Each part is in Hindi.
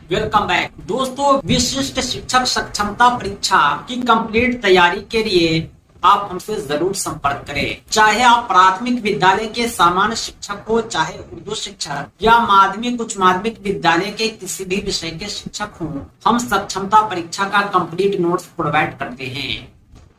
वेलकम बैक दोस्तों। विशिष्ट शिक्षक सक्षमता परीक्षा की कंप्लीट तैयारी के लिए आप हमसे जरूर संपर्क करें। चाहे आप प्राथमिक विद्यालय के सामान्य शिक्षक हो, चाहे उर्दू शिक्षक या माध्यमिक उच्च माध्यमिक विद्यालय के किसी भी विषय के शिक्षक हो, हम सक्षमता परीक्षा का कंप्लीट नोट्स प्रोवाइड करते हैं।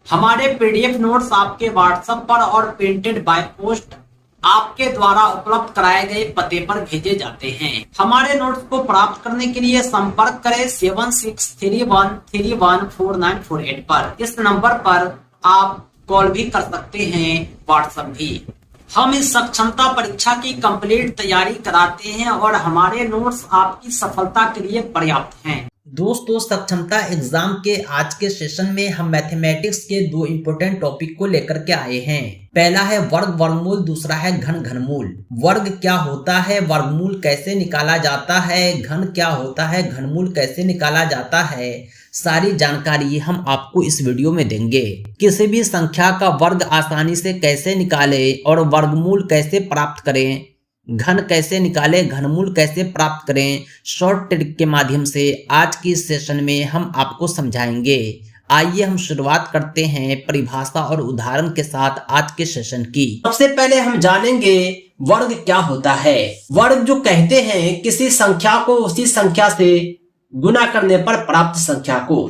हमारे पीडीएफ नोट्स आपके व्हाट्सएप पर और प्रिंटेड बाय पोस्ट आपके द्वारा उपलब्ध कराए गए पते पर भेजे जाते हैं। हमारे नोट्स को प्राप्त करने के लिए संपर्क करें 7631314948 पर। इस नंबर पर आप कॉल भी कर सकते हैं, व्हाट्सएप भी। हम इस सक्षमता परीक्षा की कंप्लीट तैयारी कराते हैं और हमारे नोट्स आपकी सफलता के लिए पर्याप्त हैं। दोस्तों, सक्षमता एग्जाम के आज के सेशन में हम मैथमेटिक्स के दो इम्पोर्टेंट टॉपिक को लेकर के आए हैं। पहला है वर्ग वर्गमूल, दूसरा है घन घनमूल। वर्ग क्या होता है, वर्गमूल कैसे निकाला जाता है, घन क्या होता है, घनमूल कैसे निकाला जाता है, सारी जानकारी हम आपको इस वीडियो में देंगे। किसी भी संख्या का वर्ग आसानी से कैसे निकालें और वर्गमूल कैसे प्राप्त करें, घन कैसे निकाले, घनमूल कैसे प्राप्त करें, शॉर्ट ट्रिक के माध्यम से आज की इस सेशन में हम आपको समझाएंगे। आइए हम शुरुआत करते हैं परिभाषा और उदाहरण के साथ आज के सेशन की। सबसे पहले हम जानेंगे वर्ग क्या होता है। वर्ग जो कहते हैं किसी संख्या को उसी संख्या से गुना करने पर प्राप्त संख्या को।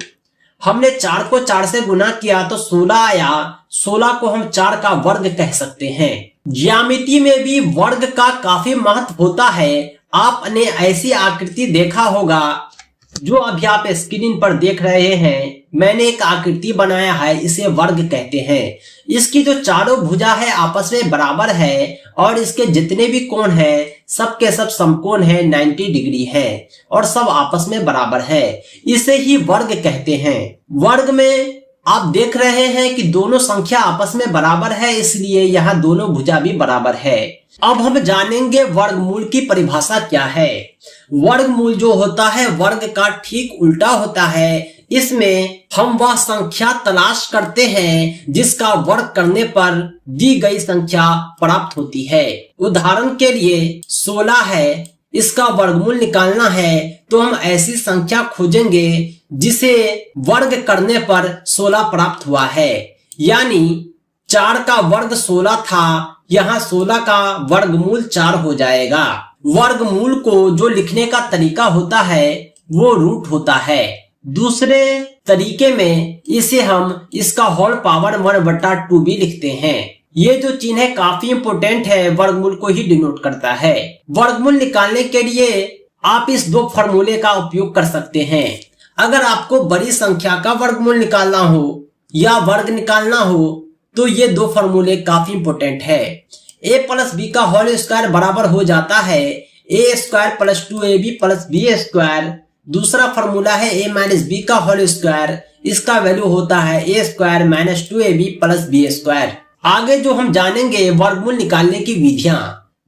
हमने 4 को 4 से गुना किया तो 16 आया। 16 को हम 4 का वर्ग कह सकते हैं। ज्यामिति में भी वर्ग का काफी महत्व होता है। आपने ऐसी आकृति देखा होगा जो अभी आप स्क्रीन पर देख रहे हैं। मैंने एक आकृति बनाया है, इसे वर्ग कहते हैं। इसकी जो चारों भुजा है आपस में बराबर है और इसके जितने भी कोण हैं सब के सब समकोण है, 90 डिग्री है और सब आपस में बराबर है। इसे ही वर्ग कहते हैं। वर्ग में आप देख रहे हैं कि दोनों संख्या आपस में बराबर है, इसलिए यहाँ दोनों भुजा भी बराबर है। अब हम जानेंगे वर्गमूल की परिभाषा क्या है। वर्गमूल जो होता है वर्ग का ठीक उल्टा होता है। इसमें हम वह संख्या तलाश करते हैं जिसका वर्ग करने पर दी गई संख्या प्राप्त होती है। उदाहरण के लिए 16 है, इसका वर्गमूल निकालना है तो हम ऐसी संख्या खोजेंगे जिसे वर्ग करने पर 16 प्राप्त हुआ है। यानी 4 का वर्ग 16 था, यहाँ 16 का वर्गमूल 4 हो जाएगा। वर्गमूल को जो लिखने का तरीका होता है वो रूट होता है। दूसरे तरीके में इसे हम इसका होल पावर 1/2 भी लिखते हैं। ये जो चिन्ह है काफी इंपोर्टेंट है, वर्गमूल को ही डिनोट करता है। वर्गमूल निकालने के लिए आप इस दो फॉर्मूले का उपयोग कर सकते हैं। अगर आपको बड़ी संख्या का वर्गमूल निकालना हो या वर्ग निकालना हो तो ये दो फॉर्मूले काफी इंपोर्टेंट है। a + b का होल स्क्वायर बराबर हो जाता है a² + 2ab + b²। दूसरा फॉर्मूला है a - b का होल स्क्वायर, इसका वैल्यू होता है a² - 2ab + b²। आगे जो हम जानेंगे वर्गमूल निकालने की विधियां।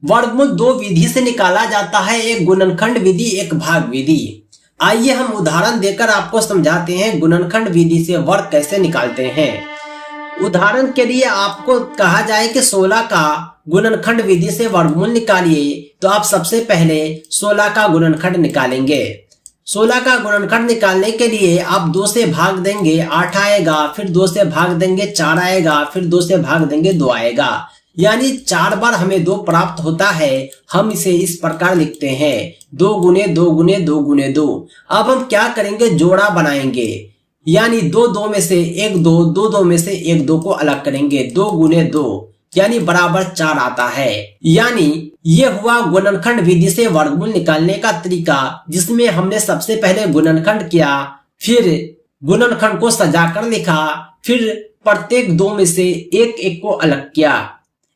वर्गमूल दो विधि से निकाला जाता है, एक गुणनखंड विधि, एक भाग विधि। आइए हम उदाहरण देकर आपको समझाते हैं गुणनखंड विधि से वर्ग कैसे निकालते हैं। उदाहरण के लिए आपको कहा जाए कि 16 का गुणनखंड विधि से वर्गमूल निकालिए तो आप सबसे पहले 16 का गुणनखंड निकालेंगे। 16 का गुणनखंड निकालने के लिए आप 2 से भाग देंगे 8 आएगा, फिर 2 से भाग देंगे 4 आएगा, फिर 2 से भाग देंगे 2 आएगा। यानी 4 बार हमें 2 प्राप्त होता है। हम इसे इस प्रकार लिखते हैं 2 × 2 × 2 × 2। अब हम क्या करेंगे, जोड़ा बनाएंगे। यानी 2 2 में से 1 2, 2 2 में से 1 2 को अलग करेंगे, 2 × 2 यानी बराबर 4 आता है। यानी ये हुआ गुणनखंड विधि से वर्गमूल निकालने का तरीका, जिसमें हमने सबसे पहले गुणनखंड किया, फिर गुणनखंड को सजाकर लिखा, फिर प्रत्येक 2 में से 1 1 को अलग किया।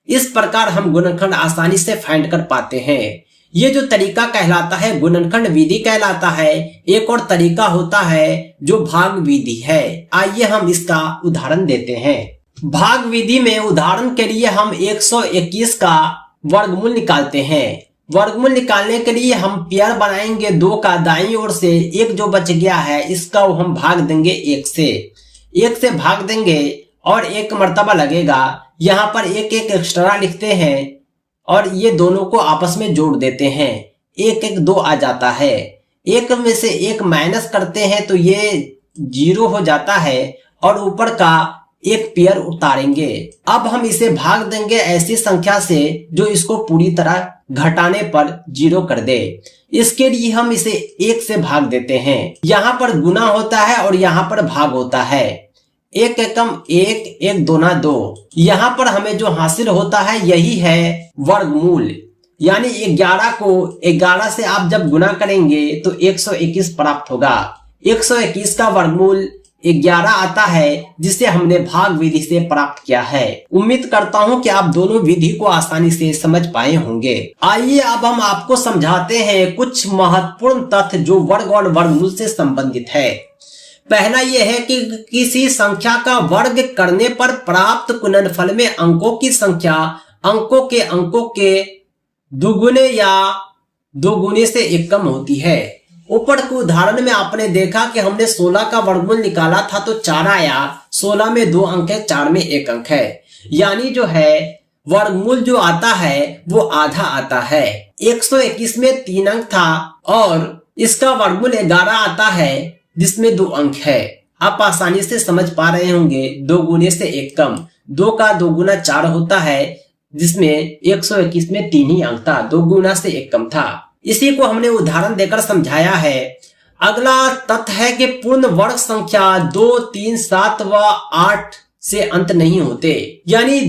इस प्रकार हम गुणनखंड आसानी से फाइंड कर पाते हैं। ये जो तरीका कहलाता है गुणनखंड विधि कहलाता है। एक और तरीका होता है जो भाग विधि है। आइए हम इसका उदाहरण देते हैं। भाग विधि में उदाहरण के लिए हम 121 का वर्गमूल निकालते हैं। वर्गमूल निकालने के लिए हम पेयर बनाएंगे 2 का, दाईं ओर से 1 जो बच गया है इसका हम भाग देंगे 1 से। 1 से भाग देंगे और 1 मर्तबा लगेगा। यहाँ पर 1 1 एक्स्ट्रा लिखते हैं और ये दोनों को आपस में जोड़ देते हैं, 1 1 2 आ जाता है। एक में से एक माइनस करते हैं तो ये 0 हो जाता है और ऊपर का एक पेयर उतारेंगे। अब हम इसे भाग देंगे ऐसी संख्या से जो इसको पूरी तरह घटाने पर 0 कर दे। इसके लिए हम इसे 1 से भाग देते हैं। यहाँ पर गुना होता है और यहाँ पर भाग होता है। 1 एकम 1, 1 दूना 2। यहाँ पर हमें जो हासिल होता है यही है वर्गमूल, यानी 11 को 11 से आप जब गुना करेंगे तो 121 प्राप्त होगा। 121 का वर्गमूल 11 आता है, जिसे हमने भाग विधि से प्राप्त किया है। उम्मीद करता हूं कि आप दोनों विधि को आसानी से समझ पाए होंगे। आइए अब हम आपको समझाते हैं कुछ महत्वपूर्ण तथ्य जो वर्ग और वर्गमूल से संबंधित है। पहला यह है कि किसी संख्या का वर्ग करने पर प्राप्त गुणनफल में अंकों की संख्या अंकों के दुगुने या दोगुने से 1 कम होती है। ऊपर के उदाहरण में आपने देखा कि हमने 16 का वर्गमूल निकाला था तो 4 आया। 16 में 2 अंक है, 4 में 1 अंक है, यानी जो है वर्गमूल जो आता है वो आधा आता है। 121 में 3 अंक था और इसका वर्गमूल 11 आता है जिसमें 2 अंक है। आप आसानी से समझ पा रहे होंगे, 2 गुने से 1 कम। 2 का 2 गुना 4 होता है, जिसमें 121 में 3 ही अंक था, 2 गुना से 1 कम था। इसी को हमने उदाहरण देकर समझाया है। अगला तथ्य है कि पूर्ण वर्ग संख्या 2, 3, 7 व 8 से अंत नहीं होते, यानी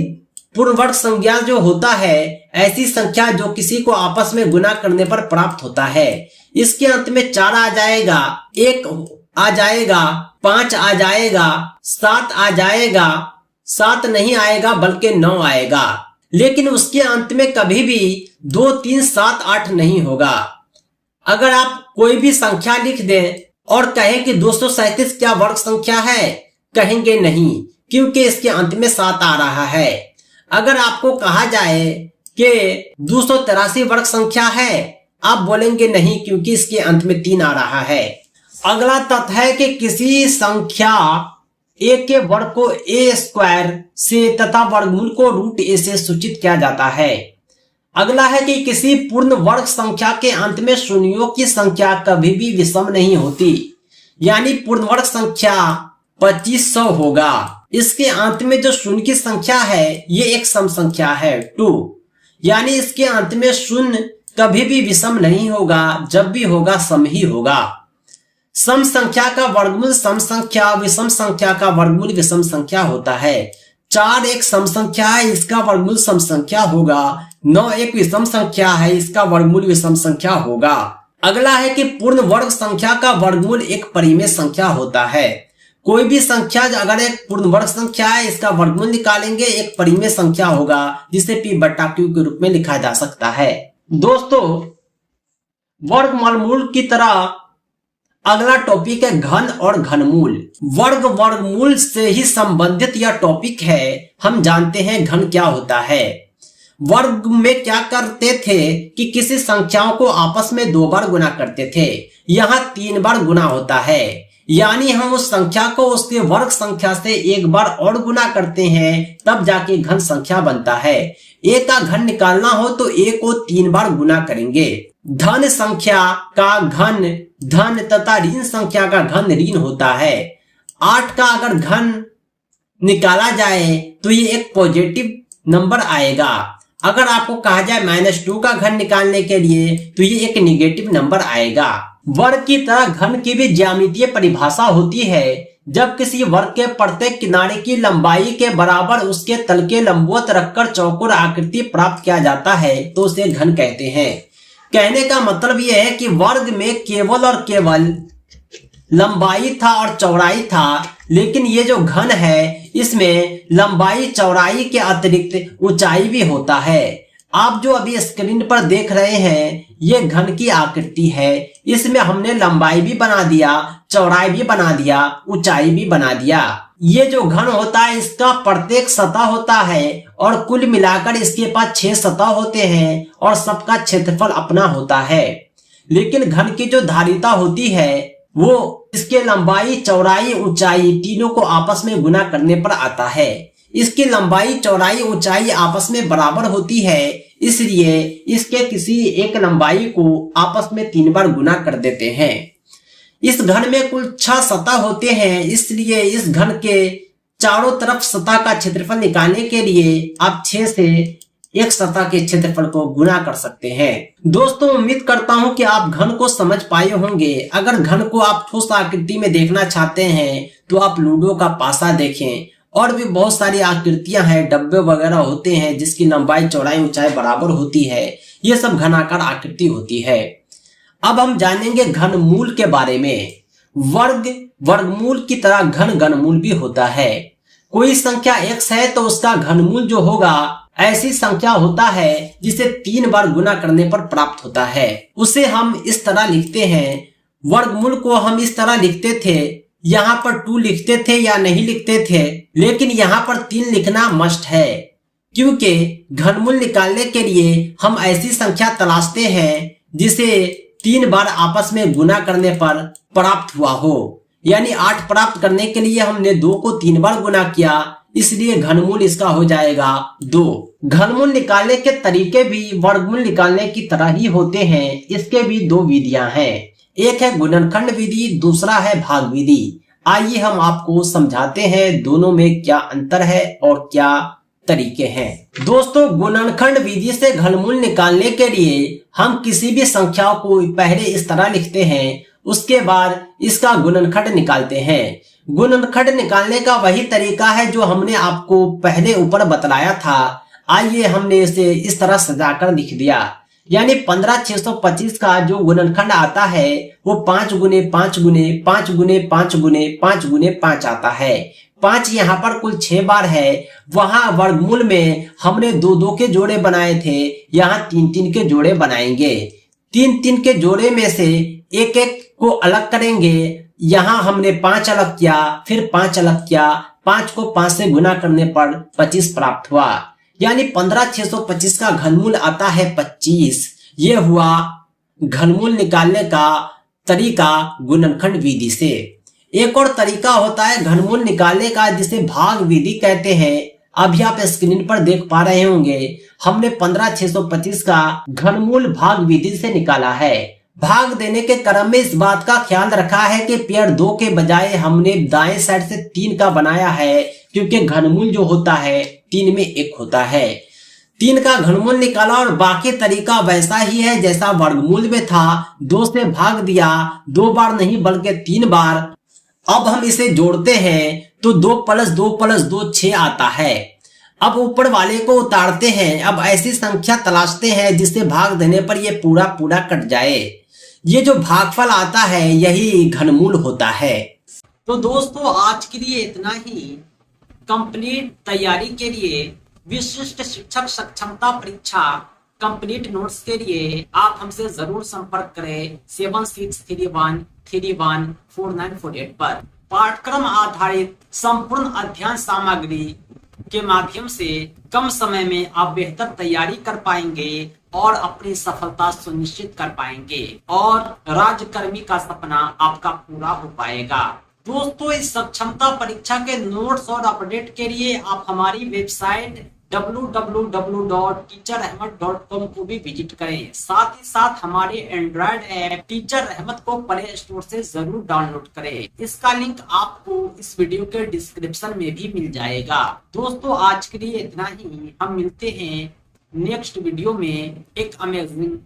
पूर्ण वर्ग संख्या जो होता है ऐसी संख्या जो किसी को आपस में गुना करने पर प्राप्त होता है। इसके अंत में 4 आ जाएगा, 1 आ जाएगा, 5 आ जाएगा, 7 आ जाएगा, 7 नहीं आएगा बल्कि 9 आएगा। लेकिन उसके अंत में कभी भी 2, 3, 7, 8 नहीं होगा। अगर आप कोई भी संख्या लिख दें और कहें कि 237 क्या वर्ग संख्या है, कहेंगे नहीं, क्योंकि इसके अंत में 7 आ रहा है। अगर आपको कहा जाए कि 283 वर्ग संख्या है, आप बोलेंगे नहीं, क्योंकि इसके अंत में 3 आ रहा है। अगला तथ्य है कि किसी संख्या a के वर्ग को a² से तथा वर्गमूल को √a से सूचित किया जाता है। अगला है कि किसी पूर्ण वर्ग संख्या के अंत में शून्यों की संख्या कभी भी विषम नहीं होती, यानी पूर्ण वर्ग संख्या 2500 होगा। इसके अंत में जो शून्य की संख्या है ये एक सम संख्या है 2, यानी इसके अंत में शून्य कभी भी विषम नहीं होगा, जब भी होगा सम ही होगा। सम संख्या का वर्गमूल सम संख्या, विषम संख्या का वर्गमूल विषम संख्या होता है। 4 एक सम संख्या है, इसका वर्गमूल सम संख्या होगा। 9 एक विषम संख्या है, इसका वर्गमूल विषम संख्या होगा। अगला है कि पूर्ण वर्ग संख्या का वर्गमूल एक परिमेय संख्या होता है। कोई भी संख्या अगर एक पूर्ण वर्ग संख्या है, इसका वर्गमूल निकालेंगे, एक परिमेय संख्या होगा, जिसे p/q के रूप में लिखा जा सकता है। दोस्तों, वर्गमूल की तरह अगला टॉपिक है घन और घनमूल। वर्ग वर्गमूल से ही संबंधित यह टॉपिक है। हम जानते हैं घन क्या होता है। वर्ग में क्या करते थे कि किसी संख्याओं को आपस में 2 बार गुना करते थे, यहाँ 3 बार गुना होता है, यानी हम उस संख्या को उसके वर्ग संख्या से 1 बार और गुना करते हैं, तब जाके घन संख्या बनता है। a का घन निकालना हो तो a को 3 बार गुना करेंगे। धन संख्या का घन धन तथा ऋण संख्या का घन ऋण होता है। 8 का अगर घन निकाला जाए तो ये एक पॉजिटिव नंबर आएगा। अगर आपको कहा जाए -2 का घन निकालने के लिए तो ये एक निगेटिव नंबर आएगा। वर्ग की तरह घन की भी ज्यामितीय परिभाषा होती है। जब किसी वर्ग के प्रत्येक किनारे की लंबाई के बराबर उसके तल के लंबवत रखकर चौकोर आकृति प्राप्त किया जाता है तो उसे घन कहते हैं। कहने का मतलब यह है कि वर्ग में केवल और केवल लंबाई था और चौड़ाई था, लेकिन ये जो घन है इसमें लंबाई चौड़ाई के अतिरिक्त ऊंचाई भी होता है। आप जो अभी स्क्रीन पर देख रहे हैं ये घन की आकृति है। इसमें हमने लंबाई भी बना दिया, चौड़ाई भी बना दिया, ऊंचाई भी बना दिया। ये जो घन होता है इसका प्रत्येक सतह होता है और कुल मिलाकर इसके पास 6 सतह होते हैं और सबका क्षेत्रफल अपना होता है। लेकिन घन की जो धारिता होती है वो इसके लंबाई चौड़ाई ऊंचाई तीनों को आपस में गुना करने पर आता है। इसकी लंबाई चौड़ाई ऊंचाई आपस में बराबर होती है, इसलिए इसके किसी एक लंबाई को आपस में 3 बार गुना कर देते हैं। इस घन में कुल 6 सतह होते हैं, इसलिए इस घन के चारों तरफ सतह का क्षेत्रफल निकालने के लिए आप 6 से एक सतह के क्षेत्रफल को गुना कर सकते हैं। दोस्तों, उम्मीद करता हूं कि आप घन को समझ पाए होंगे। अगर घन को आप ठोस आकृति में देखना चाहते हैं तो आप लूडो का पासा देखें, और भी बहुत सारी आकृतियां हैं, डब्बे वगैरह होते हैं जिसकी लंबाई चौड़ाई ऊंचाई बराबर होती है। ये सब घनाकार आकृति होती है। अब हम जानेंगे घनमूल के बारे में। वर्गमूल की तरह घनमूल भी होता है। कोई संख्या x है तो उसका घनमूल जो होगा ऐसी संख्या होता है जिसे 3 बार गुना करने पर प्राप्त होता है। उसे हम इस तरह लिखते हैं। वर्गमूल को हम इस तरह लिखते थे, यहाँ पर 2 लिखते थे या नहीं लिखते थे, लेकिन यहाँ पर 3 लिखना मस्ट है, क्योंकि घनमूल निकालने के लिए हम ऐसी संख्या तलाशते हैं जिसे 3 बार आपस में गुना करने पर प्राप्त हुआ हो। यानी 8 प्राप्त करने के लिए हमने 2 को 3 बार गुना किया, इसलिए घनमूल इसका हो जाएगा 2। घनमूल निकालने के तरीके भी वर्गमूल निकालने की तरह ही होते हैं। इसके भी 2 विधियां हैं। एक है गुणनखंड विधि, दूसरा है भाग विधि। आइए हम आपको समझाते हैं दोनों में क्या अंतर है और क्या तरीके हैं। दोस्तों, गुणनखंड विधि से घनमूल निकालने के लिए हम किसी भी संख्या को पहले इस तरह लिखते हैं, उसके बाद इसका गुणनखंड निकालते हैं। गुणनखंड निकालने का वही तरीका है जो हमने आपको पहले ऊपर बतलाया था। आइए हमने इसे इस तरह सजाकर लिख दिया। यानी 15625 का जो गुणनखंड आता है वो 5 गुने 5 गुने 5 गुने 5 गुने 5 गुने 5 आता है। 5 यहाँ पर कुल 6 बार है। वहां वर्गमूल में हमने 2-2 के जोड़े बनाए थे, यहाँ 3-3 के जोड़े बनाएंगे। 3-3 के जोड़े में से एक को अलग करेंगे। यहाँ हमने 5 अलग किया, फिर 5 अलग किया। 5 को 5 से गुना करने पर 25 प्राप्त हुआ। यानी 15625 का घनमूल आता है 25। ये हुआ घनमूल निकालने का तरीका गुणनखंड विधि से। एक और तरीका होता है घनमूल निकालने का जिसे भाग विधि कहते हैं। अभी आप स्क्रीन पर देख पा रहे होंगे, हमने 15625 का घनमूल भाग विधि से निकाला है। भाग देने के क्रम में इस बात का ख्याल रखा है कि पेड़ 2 के बजाय हमने दाएं साइड से 3 का बनाया है, क्योंकि घनमूल जो होता है 3 में 1 होता है। 3 का घनमूल निकाला और बाकी तरीका वैसा ही है जैसा वर्गमूल में था। 2 से भाग दिया, 2 बार नहीं बल्कि 3 बार। अब हम इसे जोड़ते हैं तो 2 + 2 + 2 6 आता है। अब ऊपर वाले को उतारते हैं। अब ऐसी संख्या तलाशते हैं जिससे भाग देने पर ये पूरा पूरा कट जाए। ये जो भागफल आता है यही घनमूल होता है। तो दोस्तों, आज के लिए इतना ही। कंप्लीट तैयारी के लिए विशिष्ट शिक्षक सक्षमता परीक्षा कंप्लीट नोट्स के लिए आप हमसे जरूर संपर्क करें 7631314948 पर। पाठ्यक्रम आधारित संपूर्ण अध्ययन सामग्री के माध्यम से कम समय में आप बेहतर तैयारी कर पाएंगे और अपनी सफलता सुनिश्चित कर पाएंगे और राजकर्मी का सपना आपका पूरा हो पाएगा। दोस्तों, इस सक्षमता परीक्षा के नोट्स और अपडेट के लिए आप हमारी वेबसाइट www.teacherahmed.com को भी विजिट करें। साथ ही साथ हमारे एंड्रॉयड ऐप टीचर अहमद को प्ले स्टोर से जरूर डाउनलोड करें। इसका लिंक आपको इस वीडियो के डिस्क्रिप्शन में भी मिल जाएगा। दोस्तों, आज के लिए इतना ही। हम मिलते हैं नेक्स्ट वीडियो में एक अमेजिंग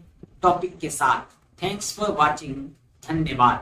टॉपिक के साथ। Thanks for watching. धन्यवाद।